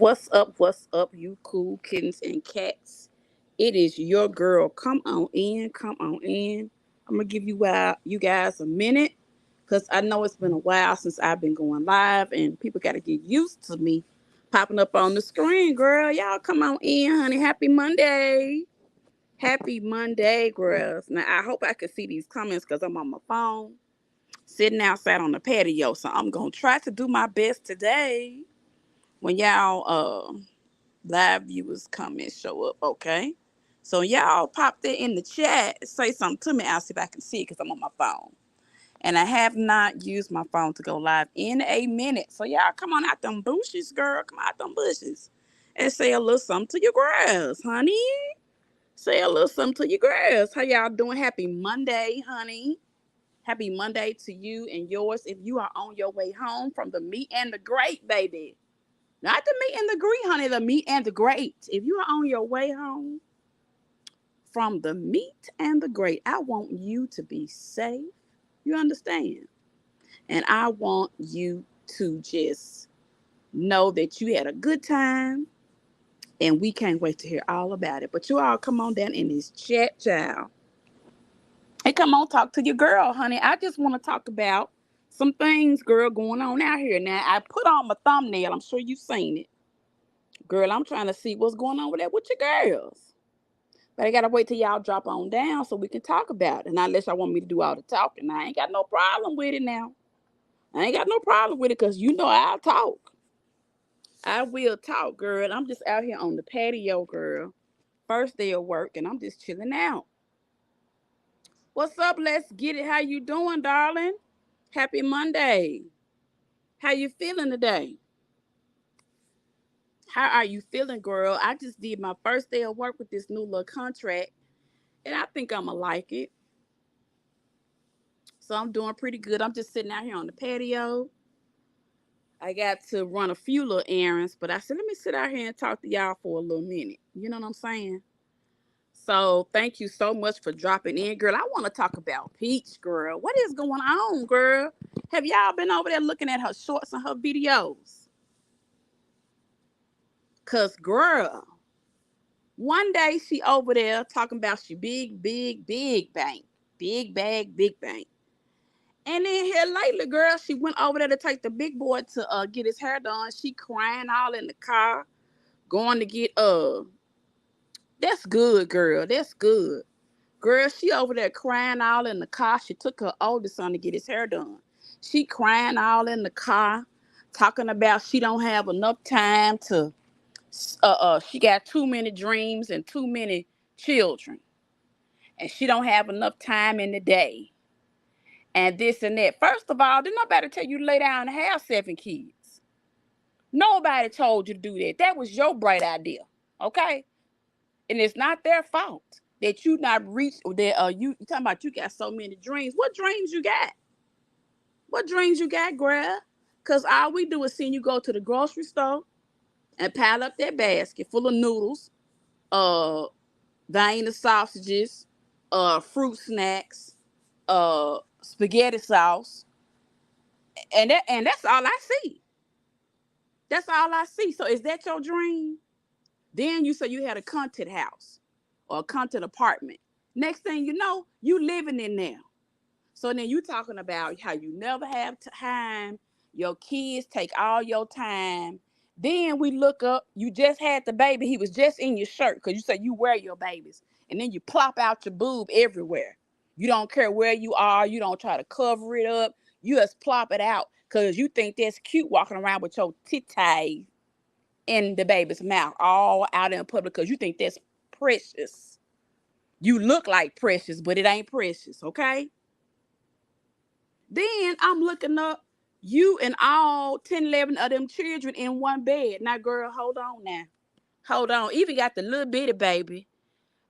What's up, you cool kittens and cats? It is your girl. Come on in, come on in. I'm gonna give you guys a minute because I know it's been a while since I've been going live, and people got to get used to me popping up on the screen, girl. Y'all come on in, honey. Happy Monday. Happy Monday, girls. Now I hope I can see these comments because I'm on my phone, sitting outside on the patio. So I'm gonna try to do my best today. When y'all live viewers come and show up, okay? So y'all pop that in the chat, say something to me. I'll see if I can see it because I'm on my phone. And I have not used my phone to go live in a minute. So y'all come on out them bushes, girl. Come out them bushes. And say a little something to your girls, honey. Say a little something to your girls. How y'all doing? Happy Monday, honey. Happy Monday to you and yours if you are on your way home from the meet and the great, baby. Not the meet and the greet, honey, the meet and the great. If you are on your way home from the meet and the great, I want you to be safe. You understand? And I want you to just know that you had a good time. And we can't wait to hear all about it. But you all come on down in this chat, child. And come on, talk to your girl, honey. I just want to talk about some things, girl, going on out here. Now, I put on my thumbnail. I'm sure you've seen it. Girl, I'm trying to see what's going on with that with your girls. But I got to wait till y'all drop on down so we can talk about it. And unless y'all want me to do all the talking, I ain't got no problem with it now. I ain't got no problem with it because you know I'll talk. I will talk, girl. I'm just out here on the patio, girl. First day of work, and I'm just chilling out. What's up? Let's get it. How you doing, darling? Happy Monday. How you feeling today? How are you feeling, girl? I just did my first day of work with this new little contract, and I think I'm going to like it. So I'm doing pretty good. I'm just sitting out here on the patio. I got to run a few little errands, but I said, let me sit out here and talk to y'all for a little minute. You know what I'm saying? So thank you so much for dropping in, girl. I want to talk about Peach, girl. What is going on, girl? Have y'all been over there looking at her shorts and her videos? Because, girl, one day she over there talking about she big bank. Big bag, big bank. And then here lately, girl, she went over there to take the big boy to get his hair done. She crying all in the car, going to get that's good, girl. That's good. Girl, she over there crying all in the car. She took her oldest son to get his hair done. She crying all in the car, talking about she don't have enough time to she got too many dreams and too many children. And she don't have enough time in the day. And this and that. First of all, did nobody tell you to lay down and have 7 kids? Nobody told you to do that. That was your bright idea. Okay? And it's not their fault that you not reached that you talking about you got so many dreams. What dreams you got? What dreams you got, girl? Cause all we do is see you go to the grocery store and pile up that basket full of noodles, uh vein of sausages, fruit snacks, spaghetti sauce, and that's all I see. That's all I see. So is that your dream? Then you say you had a content house or a content apartment. Next thing you know, you living in there. So then you talking about how you never have time. Your kids take all your time. Then we look up, you just had the baby. He was just in your shirt because you say you wear your babies. And then you plop out your boob everywhere. You don't care where you are. You don't try to cover it up. You just plop it out because you think that's cute walking around with your titties in the baby's mouth all out in public because you think that's precious. You look like precious, but it ain't precious, okay? Then I'm looking up you and all 10, 11 of them children in one bed. Now, girl, hold on now. Hold on. Even got the little bitty baby.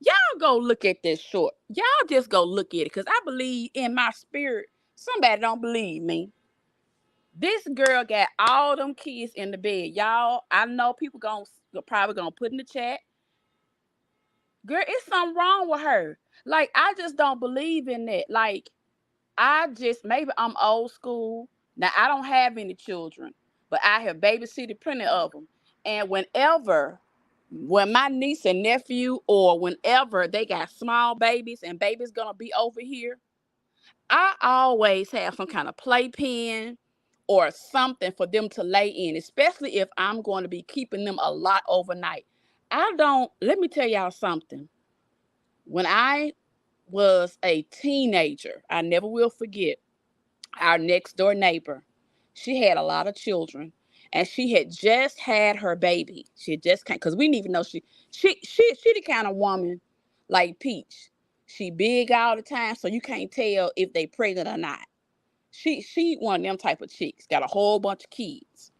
Y'all go look at this short. Y'all just go look at it because I believe in my spirit. Somebody don't believe me. This girl got all them kids in the bed. Y'all, I know people probably gonna put in the chat. Girl, it's something wrong with her. Like, I just don't believe in that. Like, maybe I'm old school. Now, I don't have any children, but I have babysitted plenty of them. And when my niece and nephew, or whenever they got small babies and baby's gonna be over here, I always have some kind of playpen or something for them to lay in, especially if I'm going to be keeping them a lot overnight. Let me tell y'all something. When I was a teenager, I never will forget our next door neighbor. She had a lot of children, and she had just had her baby. She had just because we didn't even know she the kind of woman like Peach. She big all the time, so you can't tell if they pregnant or not. She one of them type of chicks. Got a whole bunch of kids.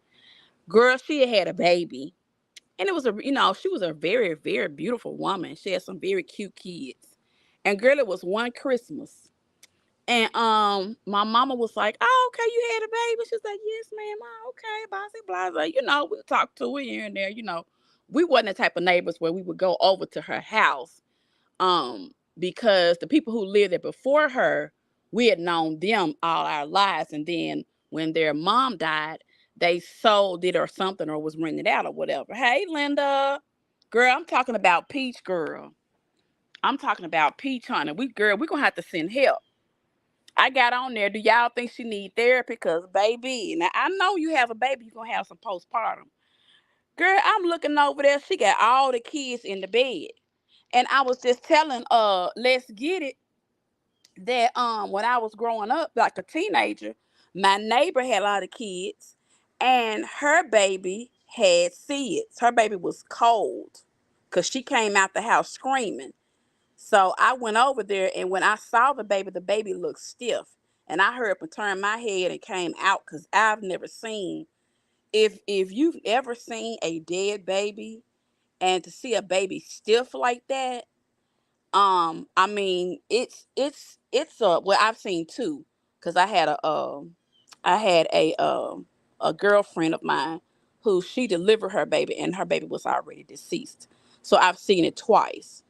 Girl, she had a baby, and it was she was a very very beautiful woman. She had some very cute kids, and girl, it was one Christmas. And my mama was like, "Oh, okay, you had a baby." She's like, "Yes, ma'am." Oh, okay, blah blah. We'll talk to her here and there. We wasn't the type of neighbors where we would go over to her house. Because the people who lived there before her, we had known them all our lives, and then when their mom died, they sold it or something, or was rented out or whatever. Hey, Linda, girl, I'm talking about Peach, girl. I'm talking about Peach, honey. We gonna have to send help. I got on there. Do y'all think she need therapy? Because, baby, now I know you have a baby, you're going to have some postpartum. Girl, I'm looking over there. She got all the kids in the bed. And I was just telling, Let's Get It, that when I was growing up, like a teenager, my neighbor had a lot of kids, and her baby had SIDS. Her baby was cold because she came out the house screaming. So I went over there, and when I saw the baby looked stiff. And I heard her turn my head and came out, because I've never seen, if you've ever seen a dead baby and to see a baby stiff like that, I mean, it's well, I've seen two, because I had a girlfriend of mine who she delivered her baby, and her baby was already deceased. So I've seen it twice.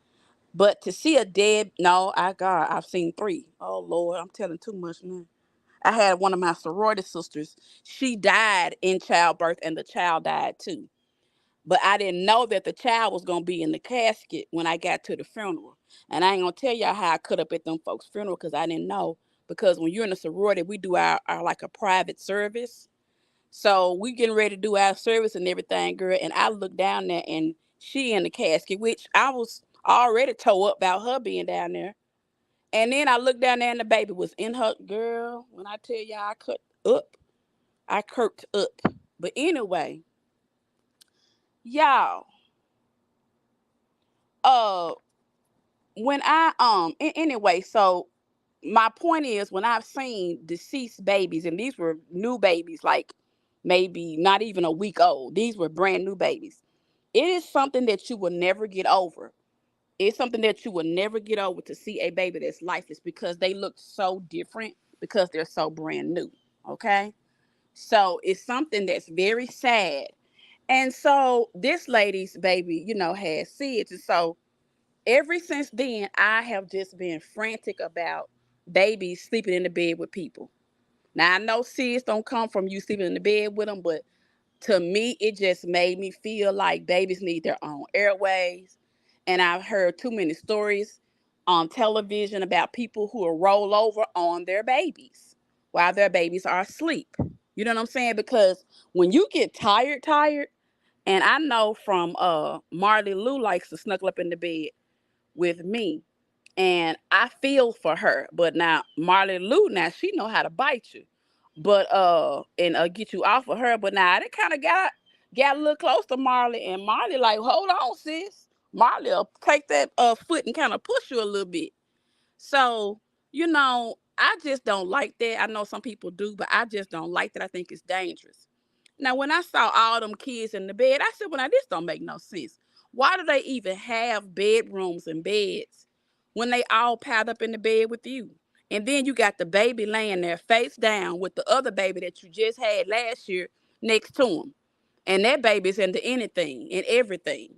But to see a dead, no, I've seen three. Oh Lord, I'm telling too much now. I had one of my sorority sisters. She died in childbirth, and the child died too. But I didn't know that the child was gonna be in the casket when I got to the funeral. And I ain't gonna tell y'all how I cut up at them folks' funeral, because I didn't know. Because when you're in a sorority, we do our like a private service. So we getting ready to do our service and everything, girl. And I looked down there, and she in the casket, which I was already tore up about her being down there. And then I looked down there, and the baby was in her. Girl, when I tell y'all I cut up, I kirked up. But anyway, y'all, uh, when anyway, so my point is, when I've seen deceased babies, and these were new babies, like maybe not even a week old. These were brand new babies. It is something that you will never get over. It's something that you will never get over, to see a baby that's lifeless, because they look so different, because they're so brand new. Okay. So it's something that's very sad. And so this lady's baby, had SIDS. And so ever since then, I have just been frantic about babies sleeping in the bed with people. Now, I know SIDS don't come from you sleeping in the bed with them, but to me, it just made me feel like babies need their own airways. And I've heard too many stories on television about people who will roll over on their babies while their babies are asleep. You know what I'm saying? Because when you get tired, and I know from Marley Lou likes to snuggle up in the bed with me, and I feel for her. But now Marley Lou, now she know how to bite you, but and get you off of her. But now they kind of got a little close to Marley, and Marley like, hold on, sis. Marley'll take that foot and kind of push you a little bit. So, I just don't like that. I know some people do, but I just don't like that. I think it's dangerous. Now, when I saw all them kids in the bed, I said, well, now this don't make no sense. Why do they even have bedrooms and beds when they all piled up in the bed with you? And then you got the baby laying there face down with the other baby that you just had last year next to him. And that baby's into anything and everything.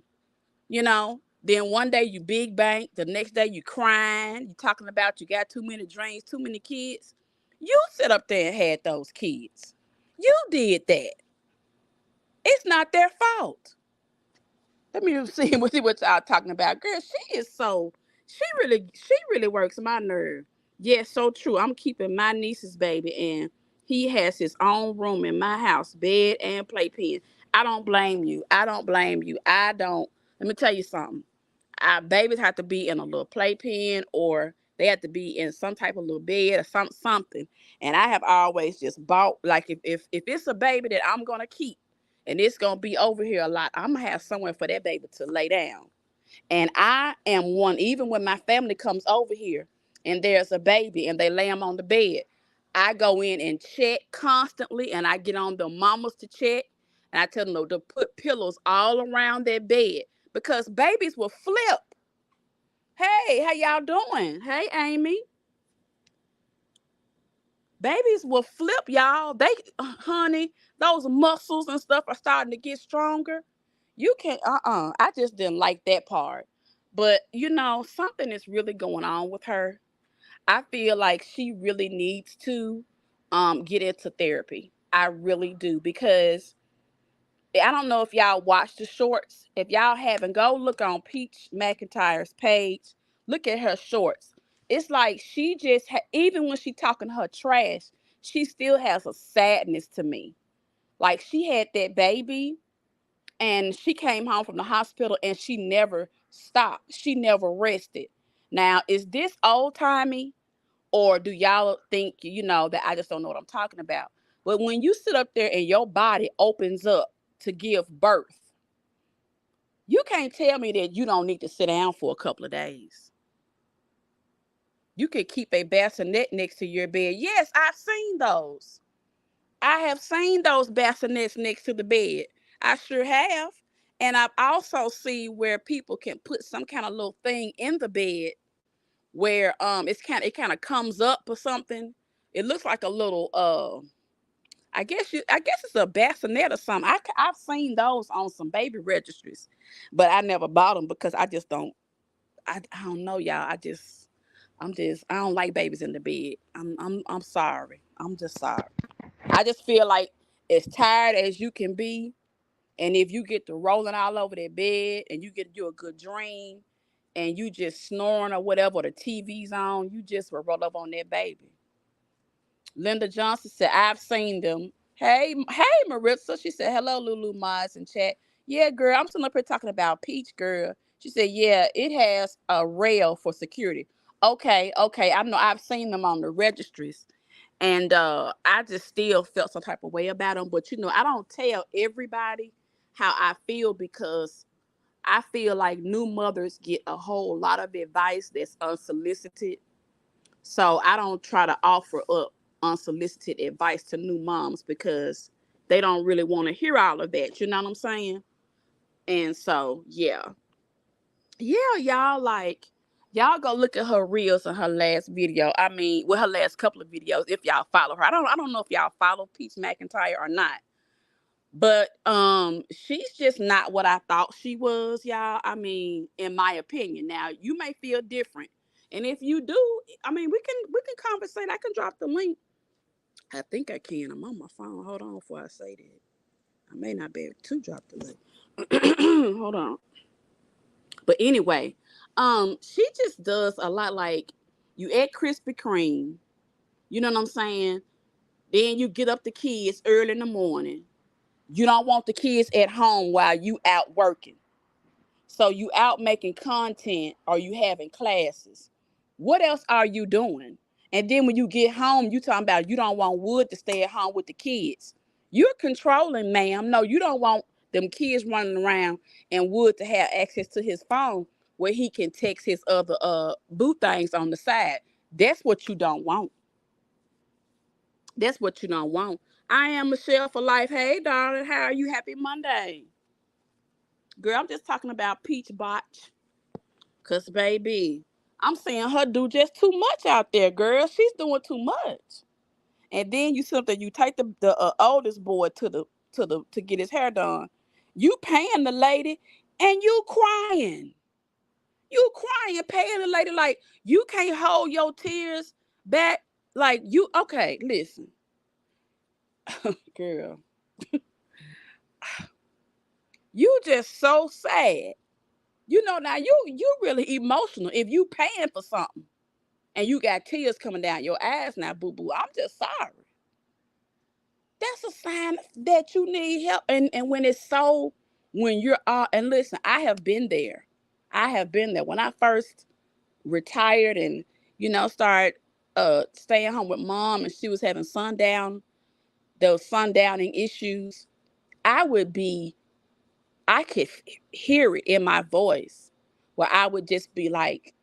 Then one day you big bank, the next day you crying, you talking about you got too many dreams, too many kids. You sit up there and had those kids. You did that. It's not their fault. Let me see what y'all talking about. Girl, she really works my nerve. Yes, so true. I'm keeping my niece's baby, and he has his own room in my house, bed and playpen. I don't blame you. I don't blame you. I don't. Let me tell you something. Our babies have to be in a little playpen, or they have to be in some type of little bed or something. And I have always just bought, like, if it's a baby that I'm gonna keep and it's gonna be over here a lot, I'm gonna have somewhere for that baby to lay down. And I am one, even when my family comes over here and there's a baby and they lay them on the bed, I go in and check constantly, and I get on the mamas to check, and I tell them to put pillows all around their bed because babies will flip. Hey, how y'all doing? Hey, Amy. Babies will flip, y'all. Honey, those muscles and stuff are starting to get stronger. You can't, I just didn't like that part. But, something is really going on with her. I feel like she really needs to get into therapy. I really do, because I don't know if y'all watch the shorts. If y'all haven't, go look on Peach McIntyre's page. Look at her shorts. It's like she just, even when she talking her trash, she still has a sadness to me. Like, she had that baby, and she came home from the hospital, and she never stopped. She never rested. Now, is this old timey, or do y'all think, that I just don't know what I'm talking about? But when you sit up there and your body opens up to give birth, you can't tell me that you don't need to sit down for a couple of days. You can keep a bassinet next to your bed. Yes, I've seen those. I have seen those bassinets next to the bed. I sure have. And I've also seen where people can put some kind of little thing in the bed where it kind of comes up or something. It looks like a little I guess it's a bassinet or something. I've seen those on some baby registries, but I never bought them because I just don't. I don't know, y'all. I don't like babies in the bed. I'm sorry. I'm just sorry. I just feel like as tired as you can be, and if you get to rolling all over that bed and you get to do a good dream, and you just snoring or whatever, or the TV's on, you just will roll up on that baby. Linda Johnson said, I've seen them. Hey, Maritza. She said, hello, Lulu Mize in chat. Yeah, girl, I'm still up here talking about Peach, girl. She said, yeah, it has a rail for security. Okay. I know I've seen them on the registries. And I just still felt some type of way about them. But, I don't tell everybody how I feel, because I feel like new mothers get a whole lot of advice that's unsolicited. So I don't try to offer up unsolicited advice to new moms, because they don't really want to hear all of that. You know what I'm saying? And so, yeah. Yeah, y'all go look at her reels and her last video. I mean, her last couple of videos, if y'all follow her. I don't know if y'all follow Peach McIntyre or not. But she's just not what I thought she was, y'all. I mean, in my opinion. Now, you may feel different. And if you do, I mean, we can conversate. I can drop the link. I think I can. I'm on my phone. Hold on before I say that. I may not be able to drop the link. Hold on. But anyway, she just does a lot, like, you add Krispy Kreme. You know what I'm saying? Then you get up the kids early in the morning. You don't want the kids at home while you out working. So you out making content, or you having classes. What else are you doing? And then when you get home, you talking about you don't want Wood to stay at home with the kids. You're controlling, ma'am. No, you don't want them kids running around and Wood to have access to his phone where he can text his other boo things on the side. That's what you don't want. That's what you don't want. I am Michelle for life. Hey, darling, how are you? Happy Monday. Girl, I'm just talking about Peach Botch. Cause baby, I'm seeing her do just too much out there, girl. She's doing too much. And then you take the oldest boy to get his hair done. You paying the lady, and you crying. You crying, paying the lady, like you can't hold your tears back. Like, you okay? Listen, girl. You just so sad. Now you really emotional if you paying for something and you got tears coming down your eyes now, boo boo. I'm just sorry. That's a sign that you need help. And when it's so, when you're and listen, I have been there. I have been there. When I first retired and, started staying home with mom and she was having those sundowning issues, I would be, I could hear it in my voice where I would just be like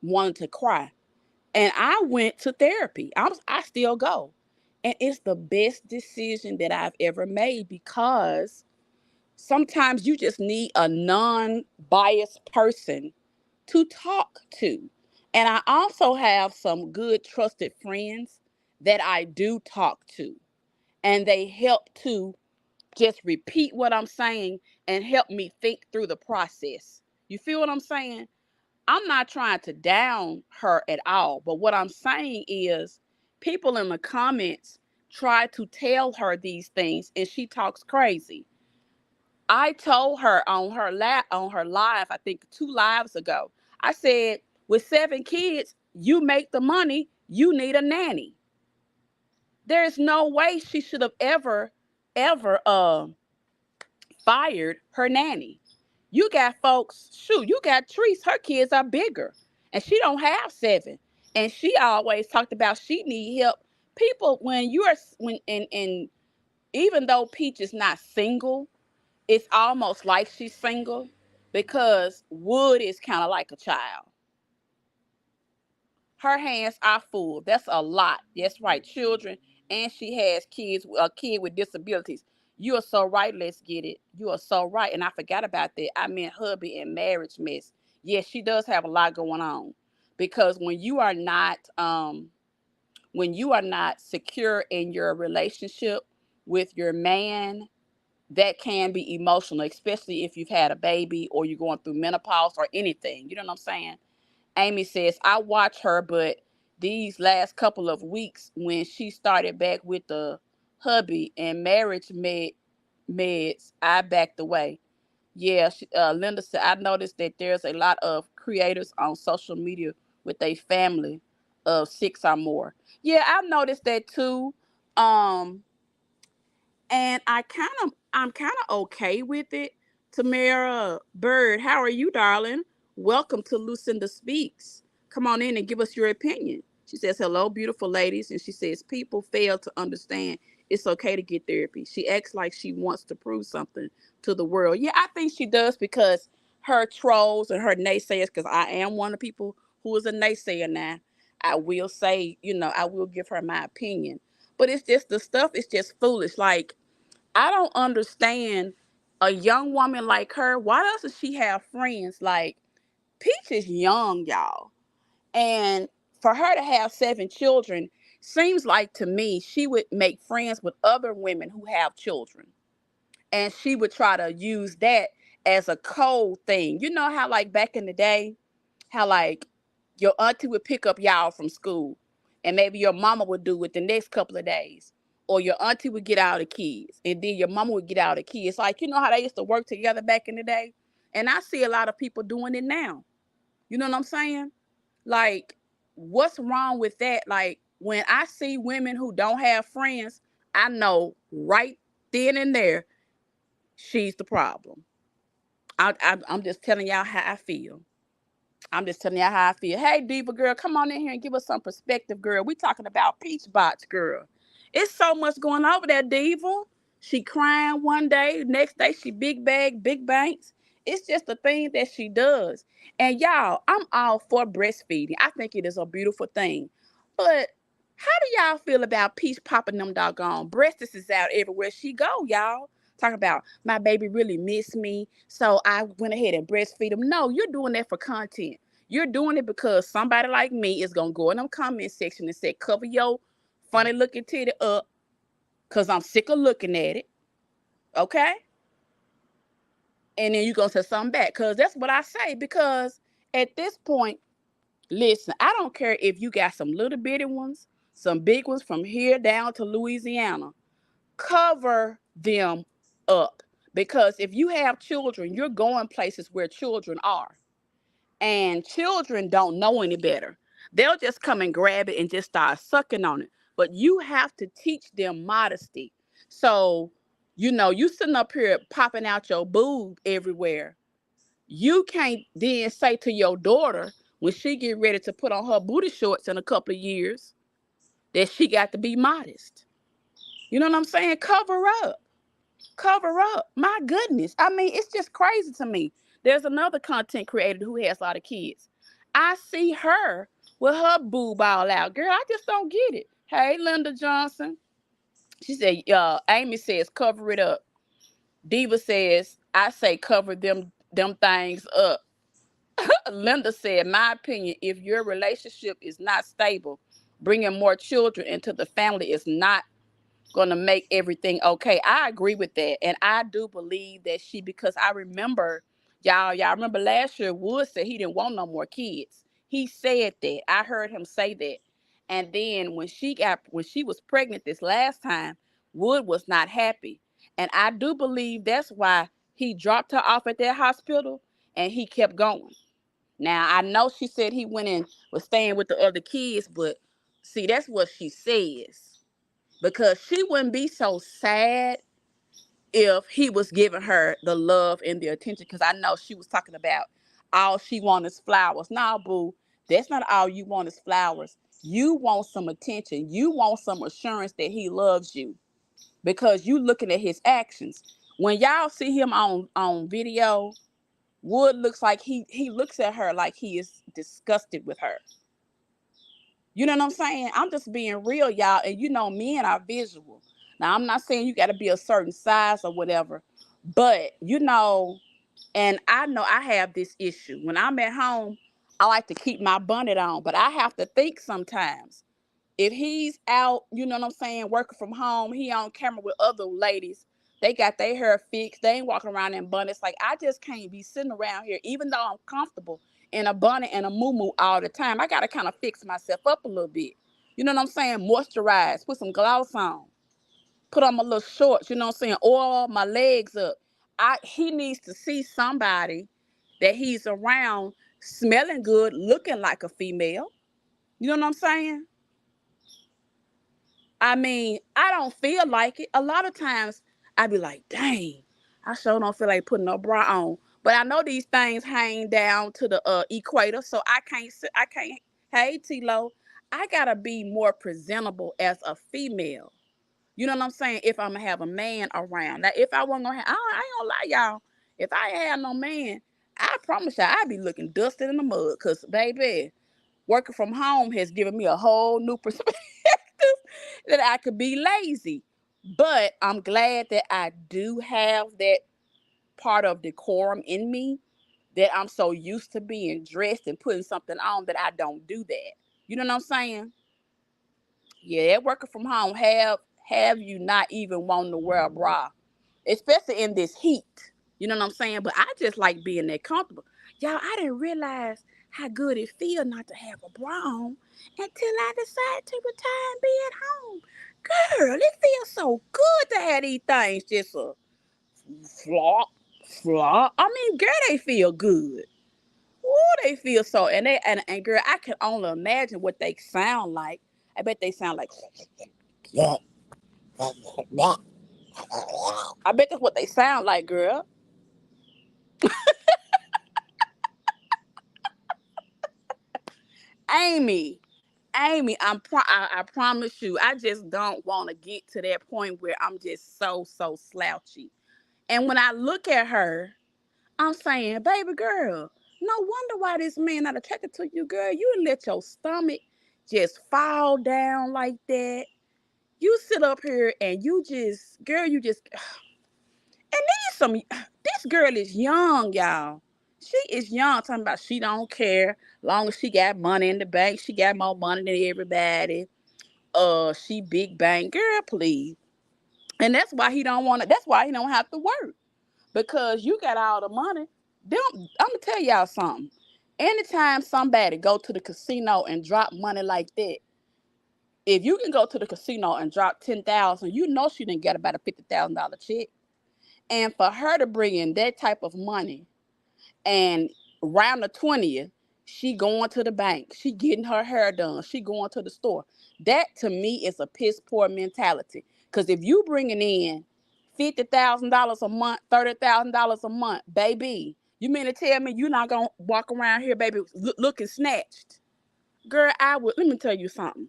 wanting to cry. And I went to therapy. I still go. And it's the best decision that I've ever made because sometimes you just need a non-biased person to talk to. And I also have some good trusted friends that I do talk to. And they help to just repeat what I'm saying and help me think through the process. You feel what I'm saying? I'm not trying to down her at all, but what I'm saying is people in the comments try to tell her these things and she talks crazy. I told her on her live, I think 2 lives ago. I said, with 7 kids, you make the money, you need a nanny. There's no way she should have ever fired her nanny. You got folks, shoot, you got Treese, her kids are bigger. And she don't have 7. And she always talked about she need help. People, and even though Peach is not single, it's almost like she's single because Wood is kind of like a child. Her hands are full. That's a lot. That's right, children. And she has kids, a kid with disabilities. You are so right. Let's get it. You are so right. And I forgot about that. I meant hubby and marriage mess. Yes, she does have a lot going on because when you are not secure in your relationship with your man, that can be emotional, especially if you've had a baby or you're going through menopause or anything. You know what I'm saying? Amy says, I watch her, but these last couple of weeks when she started back with the hubby and meds, I backed away. Yeah, Linda said, I noticed that there's a lot of creators on social media with a family of 6 or more. Yeah, I've noticed that too. Um, and I'm kind of okay with it. Tamara Bird, how are you, darling? Welcome to Lucinda Speaks. Come on in and give us your opinion. She says, hello, beautiful ladies. And she says, people fail to understand it's okay to get therapy. She acts like she wants to prove something to the world. Yeah, I think she does because her trolls and her naysayers, because I am one of the people who is a naysayer now. I will say, I will give her my opinion. But it's just the stuff is just foolish. Like, I don't understand a young woman like her. Why doesn't she have friends? Like, Peach is young, y'all. And for her to have 7 children, seems like to me she would make friends with other women who have children. And she would try to use that as a code thing. You know how, like, back in the day, how, like, your auntie would pick up y'all from school and maybe your mama would do it the next couple of days, or your auntie would get out the kids and then your mama would get out the kids. Like, how they used to work together back in the day. And I see a lot of people doing it now. You know what I'm saying? Like, what's wrong with that? Like, when I see women who don't have friends, I know right then and there she's the problem. I'm just telling y'all how I feel. I'm just telling y'all how I feel. Hey, Diva girl, come on in here and give us some perspective, girl. We talking about peach box, girl. It's so much going on over there, Diva. She crying one day, next day she big bag, big banks. It's just the thing that she does. And y'all, I'm all for breastfeeding. I think it is a beautiful thing. But how do y'all feel about Peach popping them doggone breasts out everywhere she go, y'all? Talking about my baby really missed me, so I went ahead and breastfeed him. No, you're doing that for content. You're doing it because somebody like me is gonna go in them comment section and say, cover your funny looking titty up, cause I'm sick of looking at it. Okay? And then you're gonna say something back. Cause that's what I say. Because at this point, listen, I don't care if you got some little bitty ones, some big ones from here down to Louisiana. Cover them up Because if you have children, you're going places where children are. And children don't know any better. They'll just come and grab it and just start sucking on it. But you have to teach them modesty. So, you sitting up here popping out your boob everywhere. You can't then say to your daughter when she get ready to put on her booty shorts in a couple of years that she got to be modest. You know what I'm saying? Cover up. Cover up. My goodness. I mean, it's just crazy to me. There's another content creator who has a lot of kids. I see her with her boob all out. Girl, I just don't get it. Hey, Linda Johnson. She said, Amy says, cover it up. Diva says, I say cover them things up. Linda said, my opinion, if your relationship is not stable, bringing more children into the family is not going to make everything okay. I agree with that. And I do believe that because I remember, y'all remember last year, Wood said he didn't want no more kids. He said that. I heard him say that. And then when she was pregnant this last time, Wood was not happy. And I do believe that's why he dropped her off at that hospital and he kept going. Now, I know she said he went and was staying with the other kids, but see, that's what she says. Because she wouldn't be so sad if he was giving her the love and the attention. Because I know she was talking about all she wants is flowers. Nah, boo, that's not all you want is flowers. You want some attention. You want some assurance that he loves you because you looking at his actions. When y'all see him on video, Wood looks like he looks at her like he is disgusted with her. You know what I'm saying? I'm just being real, y'all. And men are visual. Now, I'm not saying you got to be a certain size or whatever, but and I know I have this issue. When I'm at home, I like to keep my bonnet on, but I have to think sometimes. If he's out, you know what I'm saying, working from home, he on camera with other ladies, they got their hair fixed, they ain't walking around in bonnets. Like, I just can't be sitting around here, even though I'm comfortable in a bonnet and a muumuu all the time. I got to kind of fix myself up a little bit. You know what I'm saying? Moisturize, put some gloss on, put on my little shorts, you know what I'm saying? Oil my legs up. He needs to see somebody that he's around smelling good, looking like a female. You know what I'm saying? I mean, I don't feel like it. A lot of times I be like, dang, I sure don't feel like putting no bra on. But I know these things hang down to the equator, so I can't, hey, T-Lo, I gotta be more presentable as a female. You know what I'm saying? If I'm gonna have a man around. Now, if I wasn't gonna have, I ain't gonna lie, y'all. If I ain't had no man, I promise y'all I'd be looking dusted in the mud. Cause baby, working from home has given me a whole new perspective that I could be lazy. But I'm glad that I do have that part of decorum in me, that I'm so used to being dressed and putting something on that I don't do that. You know what I'm saying? Yeah, that working from home have you not even wanting to wear a bra, especially in this heat. You know what I'm saying? But I just like being that comfortable. Y'all, I didn't realize how good it feels not to have a bra on until I decided to retire and be at home. Girl, it feels so good to have these things just a flop, flop. I mean, girl, they feel good. Oh, they feel so, and girl, I can only imagine what they sound like. I bet they sound like, I bet that's what they sound like, girl. Amy, I promise you, I just don't want to get to that point where I'm just so slouchy. And when I look at her, I'm saying, baby girl, no wonder why this man not attracted to you, girl. You let your stomach just fall down like that. You sit up here and you just, girl, you just, and this girl is young, y'all. She is young, talking about she don't care. Long as she got money in the bank, she got more money than everybody. She big bank, girl, please. And that's why he don't want to. That's why he don't have to work, because you got all the money. I'm gonna tell y'all something. Anytime somebody go to the casino and drop money like that, if you can go to the casino and drop 10,000, you know she didn't get about a $50,000 check. And for her to bring in that type of money, and around the 20th, she going to the bank, she getting her hair done, she going to the store. That to me is a piss poor mentality. Because if you bringing in $50,000 a month, $30,000 a month, baby, you mean to tell me you're not gonna walk around here, baby, looking snatched? Girl, I would. Let me tell you something.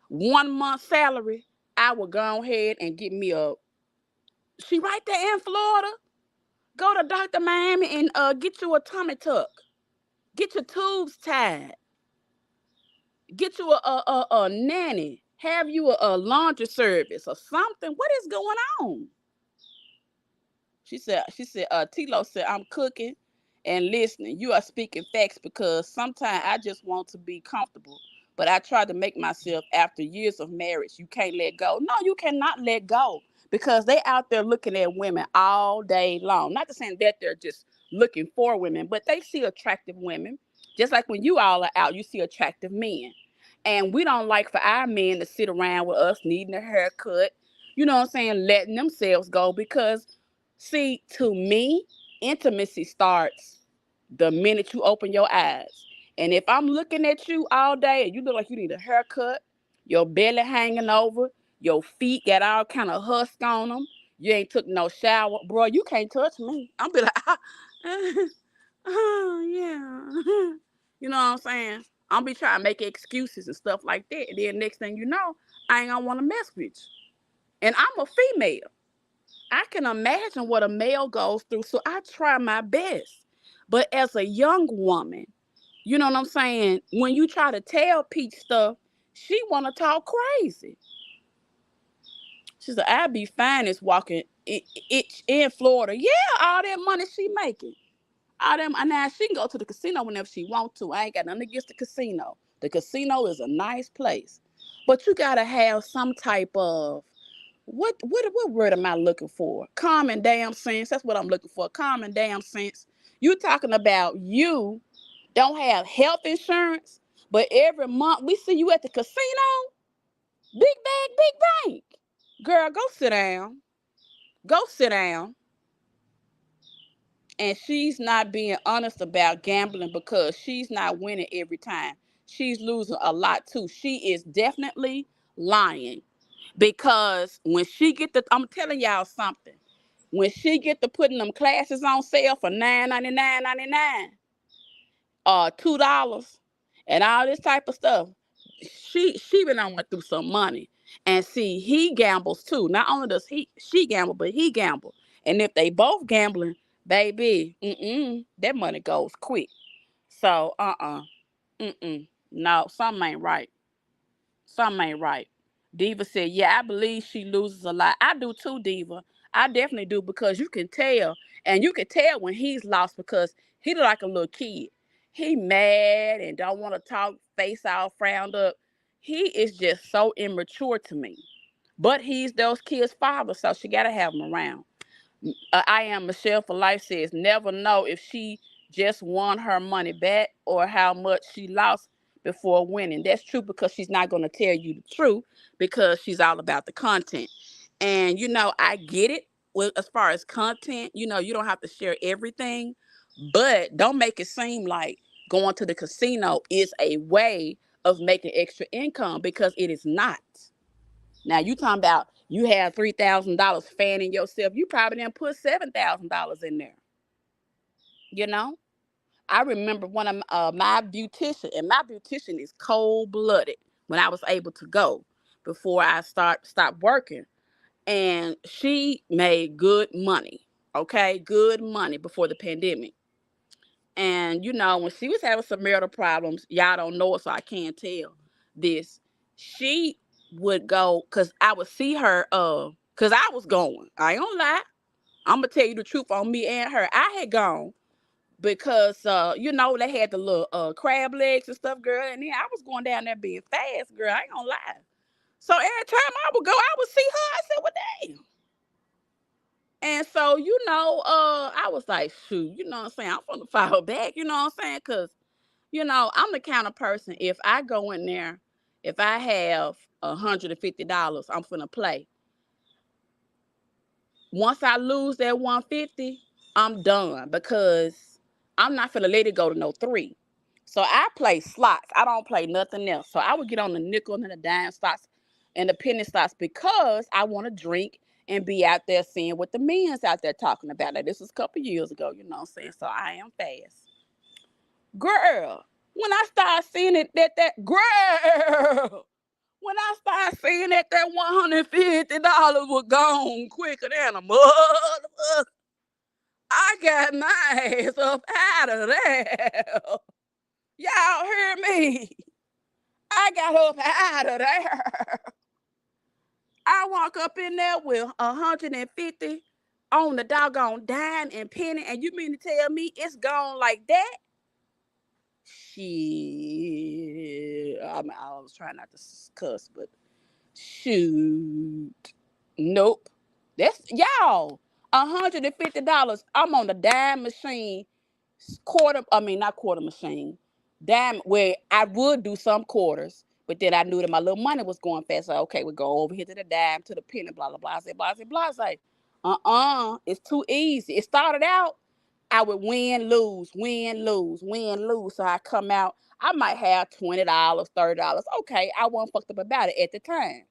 1 month salary, I would go ahead and get me a. She right there in Florida. Go to Dr. Miami and get you a tummy tuck. Get your tubes tied. Get you a nanny. Have you a laundry service or something. What is going on? Tilo said, I'm cooking and listening. You are speaking facts because sometimes I just want to be comfortable. But I try to make myself after years of marriage. You can't let go. No, you cannot let go because they out there looking at women all day long. Not to say that they're just looking for women, but they see attractive women. Just like when you all are out, you see attractive men. And we don't like for our men to sit around with us needing a haircut, you know what I'm saying, letting themselves go because see, to me, intimacy starts the minute you open your eyes. And if I'm looking at you all day and you look like you need a haircut, your belly hanging over, your feet got all kind of husk on them, you ain't took no shower, bro, you can't touch me. I'm be like, oh, yeah. You know what I'm saying? I'm be trying to make excuses and stuff like that. And then next thing you know, I ain't gonna want to mess with you. And I'm a female. I can imagine what a male goes through, so I try my best. But as a young woman, you know what I'm saying? When you try to tell Peach stuff, she want to talk crazy. She said, I be fine as walking in Florida. Yeah, all that money she making. All them, and now she can go to the casino whenever she want to. I ain't got nothing against the casino. The casino is a nice place. But you got to have some type of what word am I looking for? Common damn sense. That's what I'm looking for. Common damn sense. You talking about you don't have health insurance, but every month we see you at the casino. Big bag, big bank. Girl, go sit down. Go sit down. And she's not being honest about gambling because she's not winning every time. She's losing a lot too. She is definitely lying. Because when she get the, I'm telling y'all something. When she get to putting them classes on sale for $9.99, $2, and all this type of stuff, she been on went through some money. And see, he gambles too. Not only does she gamble, but he gamble. And if they both gambling, baby, that money goes quick. So no, something ain't right. Something ain't right. Diva said, yeah, I believe she loses a lot. I do too, Diva. I definitely do because you can tell. And you can tell when he's lost because he look like a little kid. He mad and don't want to talk, face all frowned up. He is just so immature to me. But he's those kids' father, so she got to have him around. I am Michelle for Life says, never know if she just won her money back or how much she lost before winning. That's true because she's not going to tell you the truth because she's all about the content. And, I get it. Well, as far as content, you don't have to share everything, but don't make it seem like going to the casino is a way of making extra income because it is not. Now you talking about you have $3,000 fanning yourself. You probably didn't put $7,000 in there. I remember one of my beautician, and my beautician is cold blooded. When I was able to go before I stopped working, and she made good money. Okay, good money before the pandemic. And when she was having some marital problems, y'all don't know it, so I can't tell this. She would go, cause I would see her, cause I was going. I ain't gonna lie. I'm gonna tell you the truth on me and her. I had gone because they had the little crab legs and stuff, girl. And then I was going down there being fast, girl. I ain't gonna lie. So every time I would go, I would see her. I said, well, damn. And so, I was like, shoot, you know what I'm saying? I'm gonna fall back, you know what I'm saying? Cause I'm the kind of person, if I go in there, if I have $150, I'm finna play. Once I lose that 150, I'm done because I'm not finna let it go to no 3. So I play slots. I don't play nothing else. So I would get on the nickel and the dime slots and the penny slots because I want to drink and be out there seeing what the men's out there talking about. Now, this was a couple years ago, you know what I'm saying? So I am fast. Girl, when I start seeing it, girl, when I start seeing that $150 was gone quicker than a motherfucker, I got my ass up out of there. Y'all hear me? I got up out of there. I walk up in there with 150 on the doggone dime and penny, and you mean to tell me it's gone like that? Shit. I was trying not to cuss, but shoot. Nope. That's y'all. $150. I'm on the dime machine. Not quarter machine. Dime where I would do some quarters, but then I knew that my little money was going fast. So okay, we go over here to the dime, to the penny, blah blah blah, blah blah blah. It's too easy. It started out, I would win, lose, win, lose, win, lose. So I come out, I might have $20, $30. Okay, I wasn't fucked up about it at the time.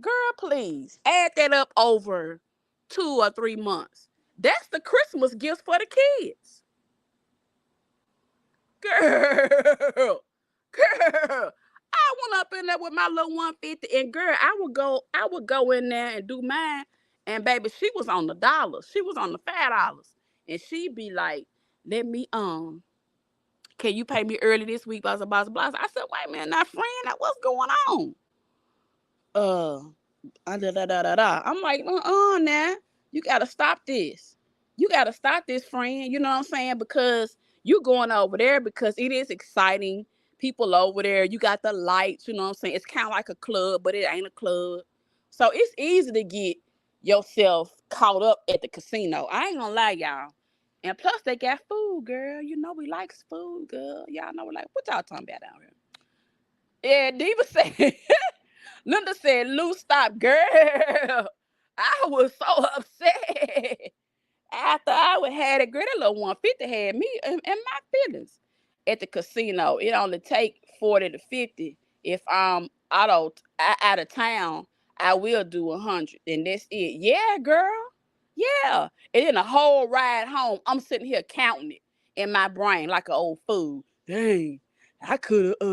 Girl, please add that up over 2 or 3 months. That's the Christmas gifts for the kids. Girl, girl. I went up in there with my little 150, and girl, I would go in there and do mine. And baby, she was on the dollars. She was on the $5. And she'd be like, let me can you pay me early this week? Blah blah blah blah. I said, wait a minute, now friend, now what's going on? Uh I'm like, now you gotta stop this. You gotta stop this, friend. You know what I'm saying? Because you going over there because it is exciting. People over there, you got the lights, you know what I'm saying? It's kind of like a club, but it ain't a club. So it's easy to get yourself caught up at the casino. I ain't gonna lie, y'all. And plus they got food, girl. You know we like food, girl. Y'all know we like, what y'all talking about out here? Yeah, Diva said, Linda said, Lou, stop, girl. I was so upset. After I would had it, girl, that little 150 had me in my feelings. At the casino, it only take 40 to 50. If I'm out of town, I will do 100. And that's it. Yeah, girl. Yeah. And then the whole ride home, I'm sitting here counting it in my brain like an old fool. Dang, I could have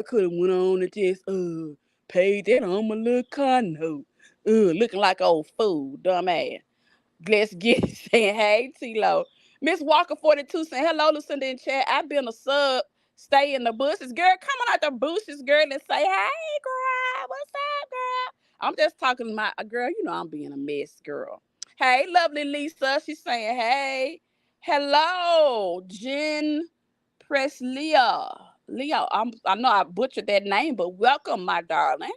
went on and just paid that on my little car note. Looking like an old fool, dumbass. Let's get it. Saying, hey, T-Lo. Miss Walker 42 saying, hello, Lucinda in chat. I've been a sub. Stay in the bushes. Girl, come on out the bushes, girl, and say, hey, girl. What's up, girl? I'm just talking to my girl. You know I'm being a mess, girl. Hey, lovely Lisa. She's saying, hey. Hello, Jen Preslia. Leo, I know I butchered that name, but welcome, my darling.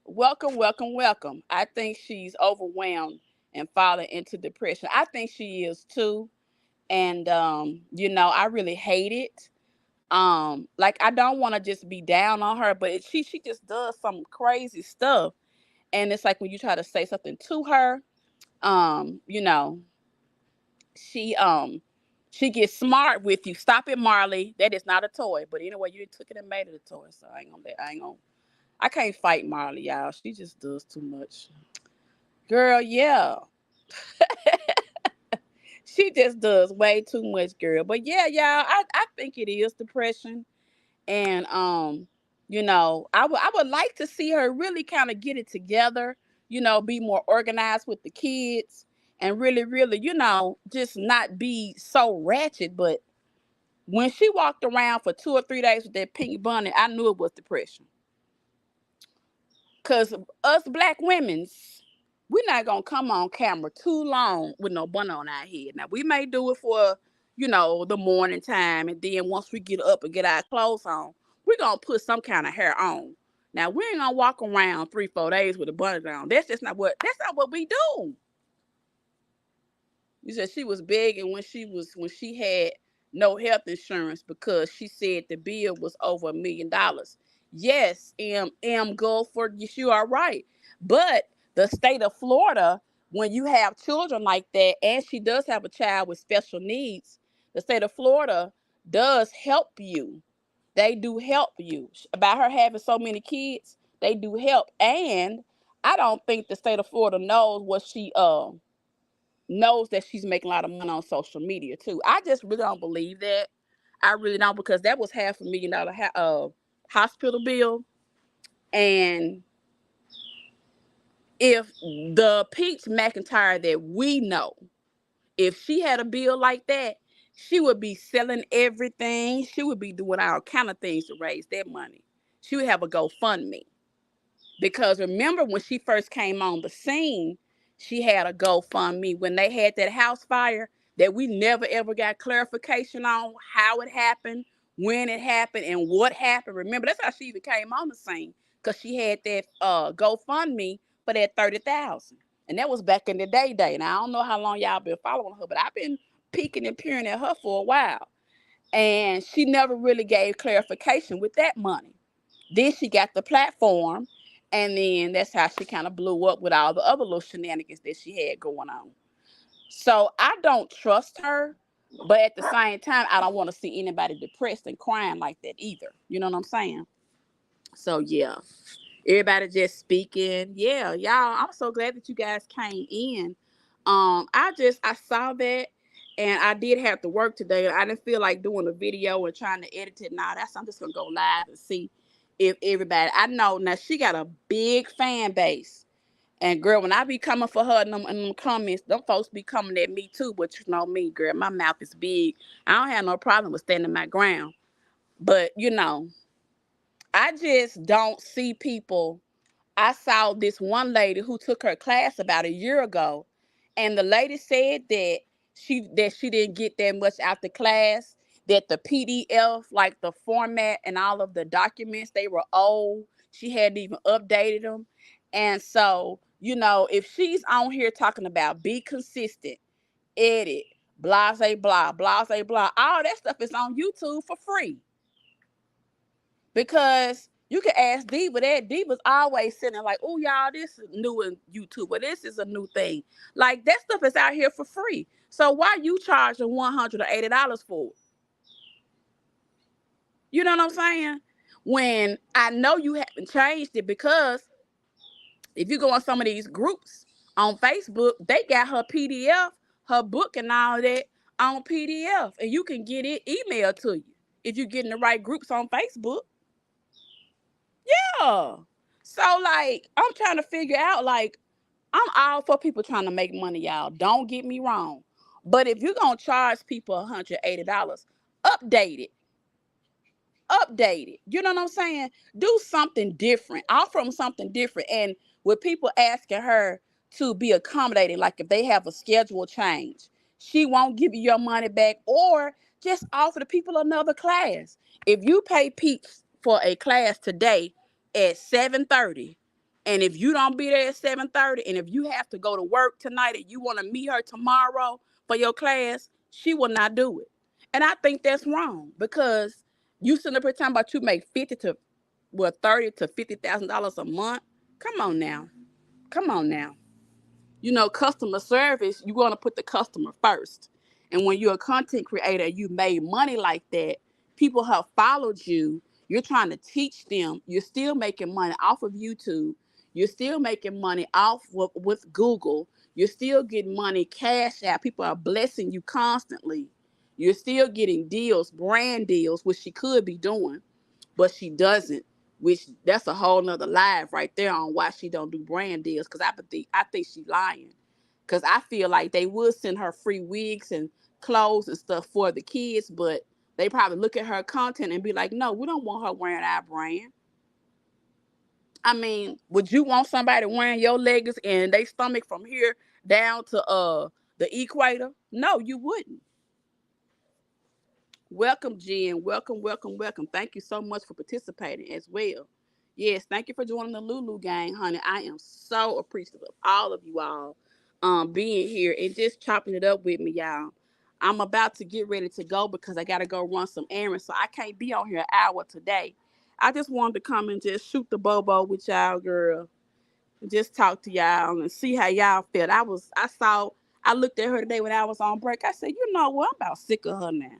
Welcome, welcome, welcome. I think she's overwhelmed and falling into depression. I think she is too. And I really hate it. Like I don't want to just be down on her, but she just does some crazy stuff. And it's like when you try to say something to her, um, you know, she she gets smart with you. Stop it, Marley. That is not a toy. But anyway, you took it and made it a toy. So I can't fight Marley, y'all. She just does too much. Girl, yeah. She just does way too much, girl. But yeah, y'all, I think it is depression. And I would like to see her really kind of get it together, be more organized with the kids and really, really, just not be so ratchet. But when she walked around for 2 or 3 days with that pink bunny, I knew it was depression. Because us black women's, we're not going to come on camera too long with no bun on our head. Now, we may do it for, the morning time. And then once we get up and get our clothes on, we're going to put some kind of hair on. Now, we ain't going to walk around 3-4 days with a bun on. That's not what we do. You said she was begging when she had no health insurance because she said the bill was over $1 million. Yes, Gulford, yes, you are right. But the state of Florida when you have children like that, and she does have a child with special needs, the state of Florida does help you. They do help you. About her having so many kids, they do help. And I don't think the state of Florida knows what she knows that she's making a lot of money on social media too. I just really don't believe that. I really don't, because that was $500,000 hospital bill. And if the Peach MCINLiar that we know, if she had a bill like that, she would be selling everything. She would be doing all kind of things to raise that money. She would have a GoFundMe. Because remember when she first came on the scene, she had a GoFundMe when they had that house fire that we never ever got clarification on how it happened, when it happened, and what happened. Remember, that's how she even came on the scene, because she had that GoFundMe for that 30,000, and that was back in the day. And I don't know how long y'all been following her, but I've been peeking and peering at her for a while, and she never really gave clarification with that money. Then she got the platform, and then that's how she kind of blew up with all the other little shenanigans that she had going on. So I don't trust her, but at the same time, I don't want to see anybody depressed and crying like that either. You know what I'm saying? So yeah, everybody just speaking. Yeah, y'all, I'm so glad that you guys came in. I saw that, and I did have to work today. I didn't feel like doing a video and trying to edit it. Now I'm just gonna go live and see if everybody. I know now she got a big fan base, and girl, when I be coming for her in them comments, them folks be coming at me too. But you know me, girl, my mouth is big. I don't have no problem with standing my ground, but I just don't see people. I saw this one lady who took her class about a year ago, and the lady said that she didn't get that much out the class, that the PDF, like the format and all of the documents, they were old. She hadn't even updated them. And so, if she's on here talking about be consistent, edit, blah, blah, blah, blah, all that stuff is on YouTube for free. Because you can ask Diva that. Diva's always sitting like, oh, y'all, this is new in YouTube, or this is a new thing. Like, that stuff is out here for free. So why you charging $180 for it? You know what I'm saying? When I know you haven't changed it, because if you go on some of these groups on Facebook, they got her PDF, her book and all that on PDF. And you can get it emailed to you if you get in the right groups on Facebook. Yeah. So, like, I'm trying to figure out, like, I'm all for people trying to make money, y'all. Don't get me wrong. But if you're going to charge people $180, update it. Update it. You know what I'm saying? Do something different. Offer them something different. And with people asking her to be accommodating, like if they have a schedule change, she won't give you your money back, or just offer the people another class. If you pay Peach for a class today at 7:30, and if you don't be there at 7:30, and if you have to go to work tonight and you want to meet her tomorrow for your class, she will not do it. And I think that's wrong, because you sitting up here talking about you make $30,000 to $50,000 a month. Come on now. Come on now. Customer service, you want to put the customer first. And when you're a content creator, you made money like that, people have followed you. You're trying to teach them. You're still making money off of YouTube. You're still making money off with Google. You're still getting money cash out. People are blessing you constantly. You're still getting deals, brand deals, which she could be doing, but she doesn't. Which that's a whole nother live right there on why she don't do brand deals. Because I think she lying. Because I feel like they would send her free wigs and clothes and stuff for the kids, but they probably look at her content and be like, no, we don't want her wearing our brand. I mean, would you want somebody wearing your leggings and they stomach from here down to the equator? No, you wouldn't. Welcome, Jen. Welcome, welcome, welcome. Thank you so much for participating as well. Yes, thank you for joining the Lulu gang, honey. I am so appreciative of all of you all being here and just chopping it up with me, y'all. I'm about to get ready to go because I got to go run some errands, so I can't be on here an hour today. I just wanted to come and just shoot the bobo with y'all, girl. Just talk to y'all and see how y'all felt. I looked at her today when I was on break. I said, you know what? I'm about sick of her now.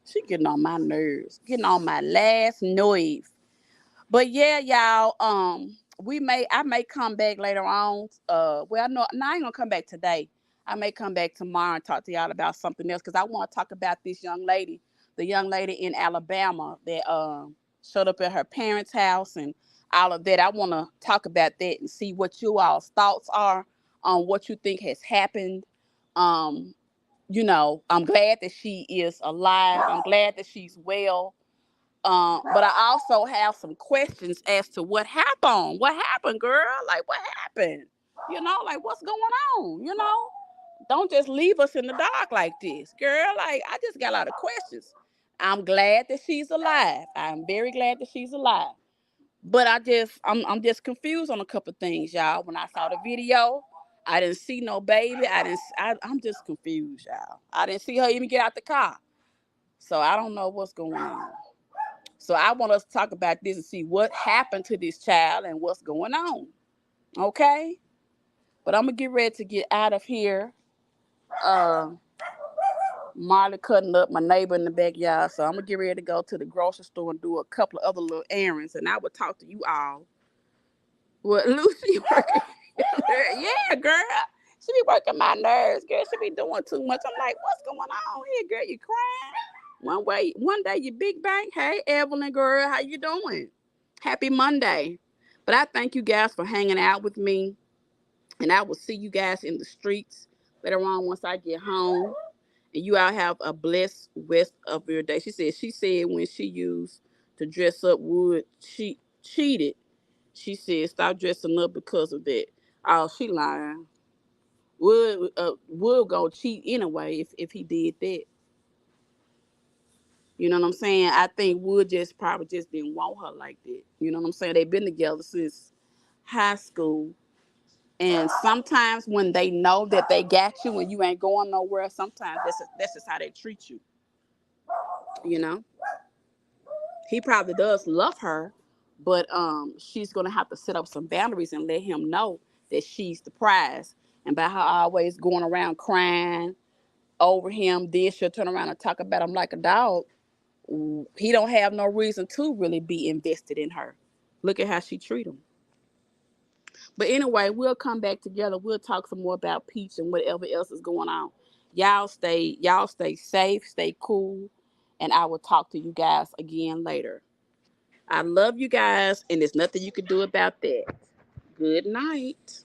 She getting on my nerves, getting on my last nerve. But yeah, y'all, I may come back later on. Well, no, I ain't gonna come back today. I may come back tomorrow and talk to y'all about something else because I want to talk about this young lady, the young lady in Alabama that showed up at her parents' house and all of that. I want to talk about that and see what you all's thoughts are on what you think has happened. Um, I'm glad that she is alive. I'm glad that she's well. But I also have some questions as to what happened. What happened, girl? Like, what happened? Like, what's going on? Don't just leave us in the dark like this, girl. Like, I just got a lot of questions. I'm glad that she's alive. I'm very glad that she's alive. But I'm just confused on a couple of things, y'all. When I saw the video, I didn't see no baby. I'm just confused, y'all. I didn't see her even get out the car. So I don't know what's going on. So I want us to talk about this and see what happened to this child and what's going on. Okay? But I'm going to get ready to get out of here. Marley cutting up my neighbor in the backyard. So I'm going to get ready to go to the grocery store and do a couple of other little errands. And I will talk to you all. What, Lucy working? Yeah, girl. She be working my nerves, girl. She be doing too much. I'm like, what's going on here, girl? You crying? One day you big bang. Hey, Evelyn, girl, how you doing? Happy Monday. But I thank you guys for hanging out with me. And I will see you guys in the streets later on once I get home. And you all have a blessed rest of your day. She said when she used to dress up Wood, she cheated. She said stop dressing up because of that. Oh, she lying. Wood gonna cheat anyway if he did that. You know what I'm saying? I think Wood just probably just didn't want her like that. You know what I'm saying? They've been together since high school. And sometimes when they know that they got you and you ain't going nowhere, sometimes that's just how they treat you. You know? He probably does love her, but she's gonna have to set up some boundaries and let him know that she's the prize. And by her always going around crying over him, then she'll turn around and talk about him like a dog. He don't have no reason to really be invested in her. Look at how she treat him. But anyway, we'll come back together. We'll talk some more about Peach and whatever else is going on. Y'all stay safe, stay cool, and I will talk to you guys again later. I love you guys, and there's nothing you can do about that. Good night.